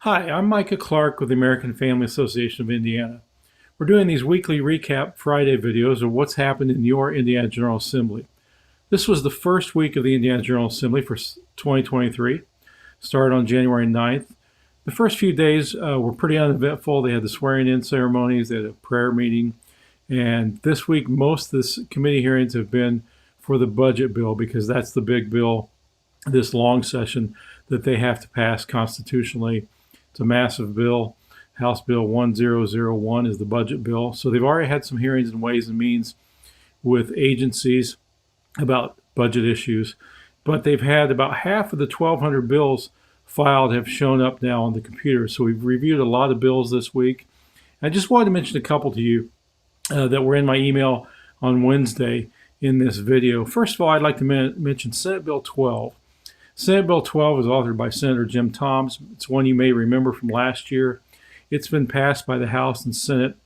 Hi, I'm Micah Clark with the American Family Association of Indiana. We're doing these weekly recap Friday videos of what's happened in your Indiana General Assembly. This was the first week of the Indiana General Assembly for 2023, started on January 9th. The first few days were pretty uneventful. They had the swearing-in ceremonies, they had a prayer meeting, and this week most of the committee hearings have been for the budget bill because that's the big bill this long session that they have to pass constitutionally. It's a massive bill. House Bill 1001 is the budget bill. So they've already had some hearings in Ways and Means with agencies about budget issues, but they've had about half of the 1,200 bills filed have shown up now on the computer. So we've reviewed a lot of bills this week. I just wanted to mention a couple to you that were in my email on Wednesday in this video. First of all, I'd like to mention Senate Bill 12. Senate Bill 12 is authored by Senator Jim Toms. It's one you may remember from last year. It's been passed by the House and Senate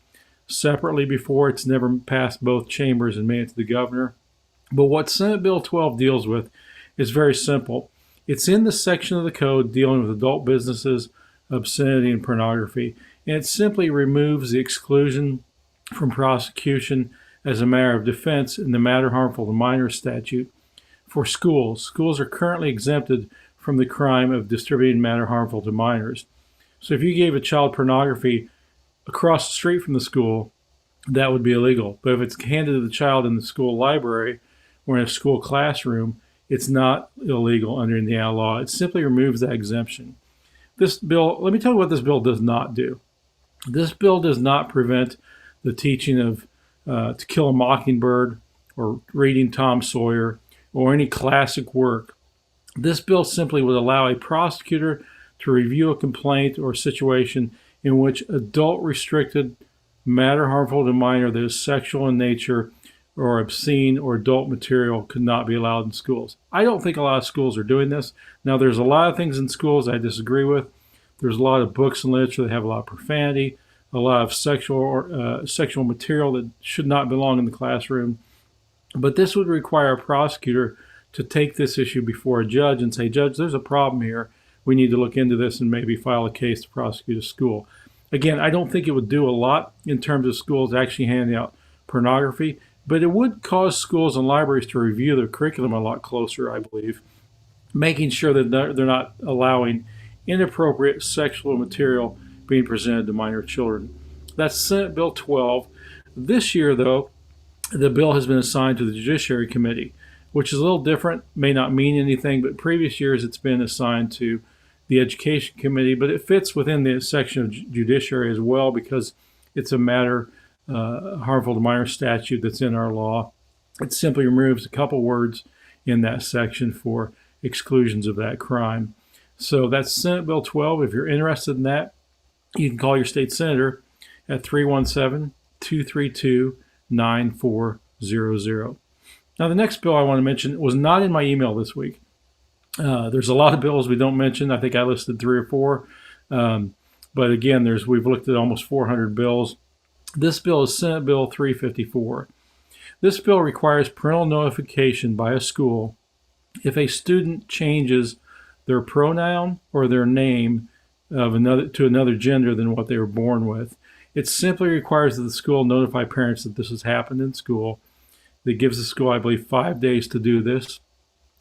separately before. It's never passed both chambers and made it to the governor. But what Senate Bill 12 deals with is very simple. It's in the section of the code dealing with adult businesses, obscenity, and pornography. And it simply removes the exclusion from prosecution as a matter of defense in the matter harmful to minors statute. For schools, schools are currently exempted from the crime of distributing matter harmful to minors. So if you gave a child pornography across the street from the school, that would be illegal. But if it's handed to the child in the school library or in a school classroom, it's not illegal under Indiana law. It simply removes that exemption. This bill, let me tell you what this bill does not do. This bill does not prevent the teaching of To Kill a Mockingbird or reading Tom Sawyer or any classic work. This bill simply would allow a prosecutor to review a complaint or situation in which adult restricted matter harmful to minor that is sexual in nature or obscene or adult material could not be allowed in schools. I don't think a lot of schools are doing this. Now, there's a lot of things in schools I disagree with. There's a lot of books and literature that have a lot of profanity, a lot of sexual material that should not belong in the classroom. But this would require a prosecutor to take this issue before a judge and say, Judge, there's a problem here. We need to look into this and maybe file a case to prosecute a school. Again, I don't think it would do a lot in terms of schools actually handing out pornography, but it would cause schools and libraries to review their curriculum a lot closer, I believe, making sure that they're not allowing inappropriate sexual material being presented to minor children. That's Senate Bill 12. This year, though, the bill has been assigned to the Judiciary Committee, which is a little different, may not mean anything, but previous years it's been assigned to the Education Committee, but it fits within the section of Judiciary as well because it's a matter harmful to minor statute that's in our law. It simply removes a couple words in that section for exclusions of that crime. So that's Senate Bill 12. If you're interested in that, you can call your state senator at 317-232-9400. Now, the next bill I want to mention was not in my email this week. There's a lot of bills we don't mention. I think I listed 3 or 4. But again, we've looked at almost 400 bills. This bill is Senate Bill 354. This bill requires parental notification by a school if a student changes their pronoun or their name to another gender than what they were born with. It simply requires that the school notify parents that this has happened in school. That gives the school, I believe, 5 days to do this.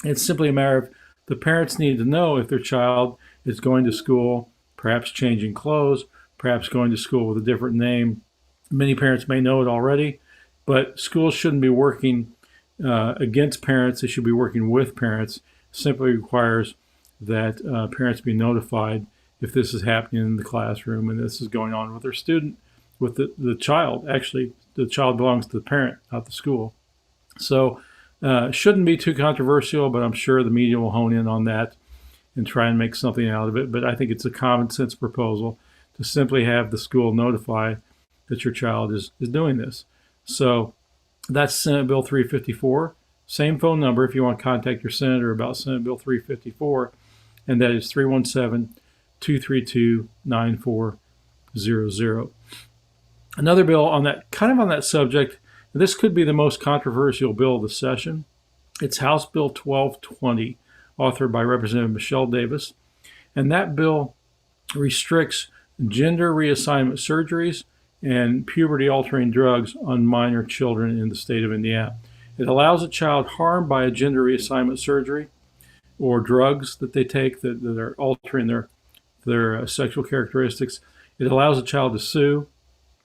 It's simply a matter of the parents need to know if their child is going to school, perhaps changing clothes, perhaps going to school with a different name. Many parents may know it already, but schools shouldn't be working against parents. They should be working with parents. It simply requires that parents be notified if this is happening in the classroom and this is going on with their student, with the child. Actually, the child belongs to the parent, not the school. So shouldn't be too controversial, but I'm sure the media will hone in on that and try and make something out of it. But I think it's a common sense proposal to simply have the school notify that your child is doing this. So that's Senate Bill 354. Same phone number if you want to contact your senator about Senate Bill 354, and that is 317-232-9400. Another bill on that subject. This could be the most controversial bill of the session. It's House Bill 1220, authored by Representative Michelle Davis. And that bill restricts gender reassignment surgeries and puberty-altering drugs on minor children in the state of Indiana. It allows a child harmed by a gender reassignment surgery or drugs that they take that are altering their sexual characteristics. It allows a child to sue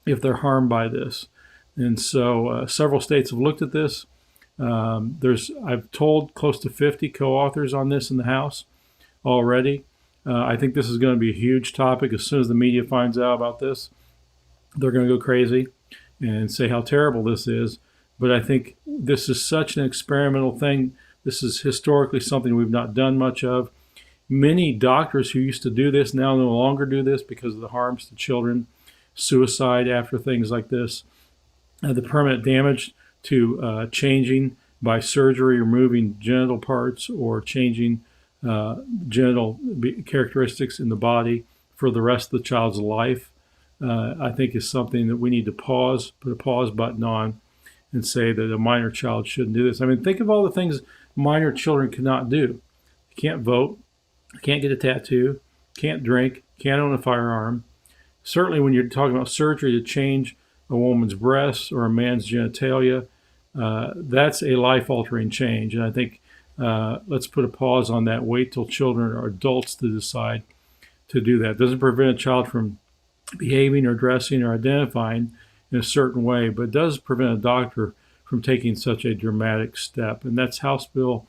if they're harmed by this. And so several states have looked at this. I've told close to 50 co-authors on this in the House already. I think this is going to be a huge topic. As soon as the media finds out about this, they're going to go crazy and say how terrible this is. But I think this is such an experimental thing. This is historically something we've not done much of. Many doctors who used to do this now no longer do this because of the harms to children, suicide after things like this, the permanent damage to changing by surgery, removing genital parts or changing genital characteristics in the body for the rest of the child's life. I think is something that we need to put a pause button on and say that a minor child shouldn't do this. I mean, think of all the things minor children cannot do. They can't vote, can't get a tattoo, can't drink, can't own a firearm. Certainly when you're talking about surgery to change a woman's breasts or a man's genitalia, that's a life-altering change. And I think let's put a pause on that. Wait till children are adults to decide to do that. It doesn't prevent a child from behaving or dressing or identifying in a certain way, but it does prevent a doctor from taking such a dramatic step. And that's House Bill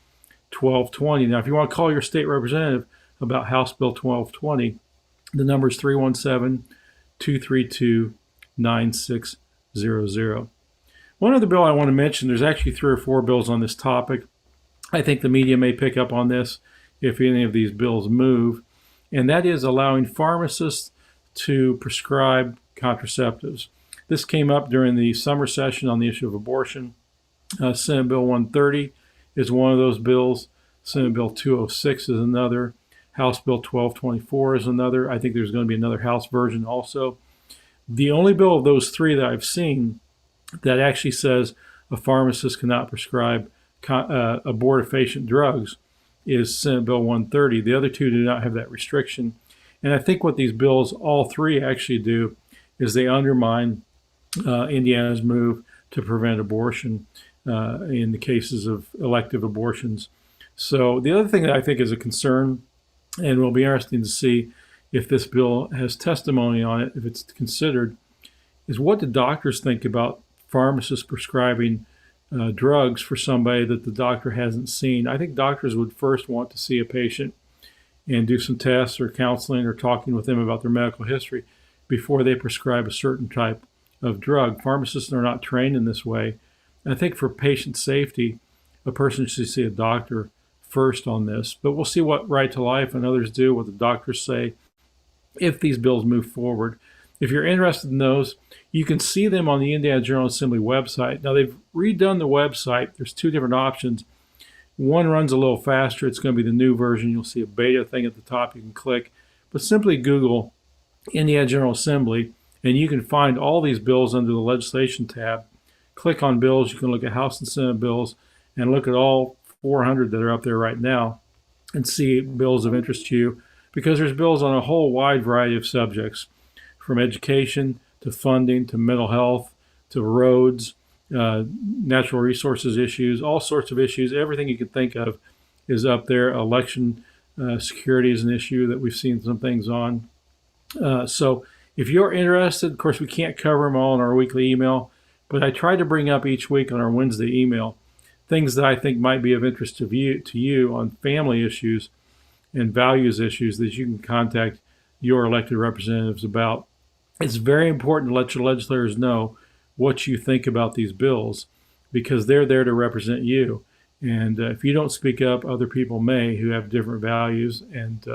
1220. Now, if you want to call your state representative about House Bill 1220, the number is 317-232-9600. One other bill I want to mention, there's actually 3 or 4 bills on this topic. I think the media may pick up on this if any of these bills move, and that is allowing pharmacists to prescribe contraceptives. This came up during the summer session on the issue of abortion. Senate Bill 130 is one of those bills. Senate Bill 206 is another. House Bill 1224 is another. I think there's going to be another House version also. The only bill of those 3 that I've seen that actually says a pharmacist cannot prescribe abortifacient drugs is Senate Bill 130. The other 2 do not have that restriction. And I think what these bills, all 3 actually do, is they undermine Indiana's move to prevent abortion in the cases of elective abortions. So the other thing that I think is a concern, and will be interesting to see if this bill has testimony on it, if it's considered, is what do doctors think about pharmacists prescribing drugs for somebody that the doctor hasn't seen? I think doctors would first want to see a patient and do some tests or counseling or talking with them about their medical history before they prescribe a certain type of drug. Pharmacists are not trained in this way. I think for patient safety, a person should see a doctor first on this. But we'll see what Right to Life and others do, what the doctors say, if these bills move forward. If you're interested in those, you can see them on the Indiana General Assembly website. Now, they've redone the website. There's 2 different options. One runs a little faster. It's going to be the new version. You'll see a beta thing at the top you can click. But simply Google Indiana General Assembly, and you can find all these bills under the legislation tab. Click on bills. You can look at House and Senate bills and look at all 400 that are up there right now and see bills of interest to you, because there's bills on a whole wide variety of subjects, from education to funding to mental health to roads, natural resources issues, all sorts of issues. Everything you can think of is up there. Election security is an issue that we've seen some things on. So if you're interested, of course, we can't cover them all in our weekly email, but I try to bring up each week on our Wednesday email things that I think might be of interest to you on family issues and values issues that you can contact your elected representatives about. It's very important to let your legislators know what you think about these bills, because they're there to represent you. And if you don't speak up, other people may, who have different values. And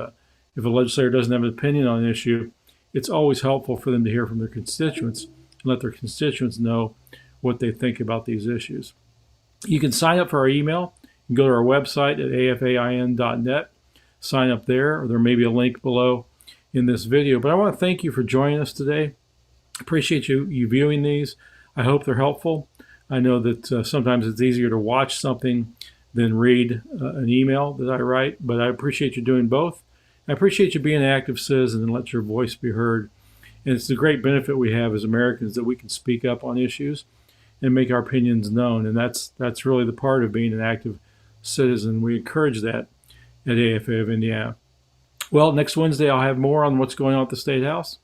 if a legislator doesn't have an opinion on an issue, it's always helpful for them to hear from their constituents and let their constituents know what they think about these issues. You can sign up for our email. You can go to our website at afain.net, sign up there, or there may be a link below in this video. But I want to thank you for joining us today. Appreciate you viewing these. I hope they're helpful. I know that sometimes it's easier to watch something than read an email that I write, but I appreciate you doing both. I appreciate you being an active citizen and let your voice be heard. And it's the great benefit we have as Americans that we can speak up on issues and make our opinions known. And that's really the part of being an active citizen. We encourage that at AFA of Indiana. Well, next Wednesday I'll have more on what's going on at the State House.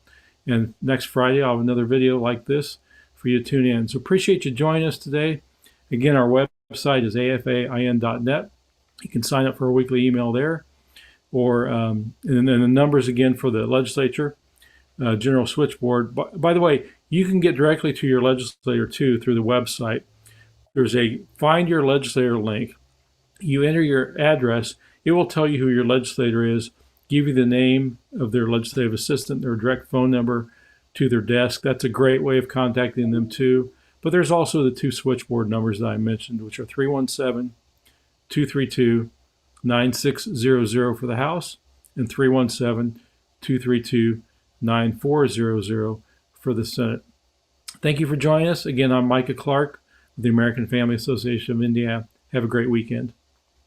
And next Friday I'll have another video like this for you to tune in. So appreciate you joining us today. Again, our website is afain.net. You can sign up for a weekly email there. Or and then the numbers again for the legislature, general switchboard. By the way, you can get directly to your legislator too through the website. There's a Find Your Legislator link. You enter your address. It will tell you who your legislator is, give you the name of their legislative assistant, their direct phone number to their desk. That's a great way of contacting them too. But there's also the two switchboard numbers that I mentioned, which are 317-232-9600 for the House and 317-232-9400 for the Senate. Thank you for joining us. Again, I'm Micah Clark with the American Family Association of Indiana. Have a great weekend.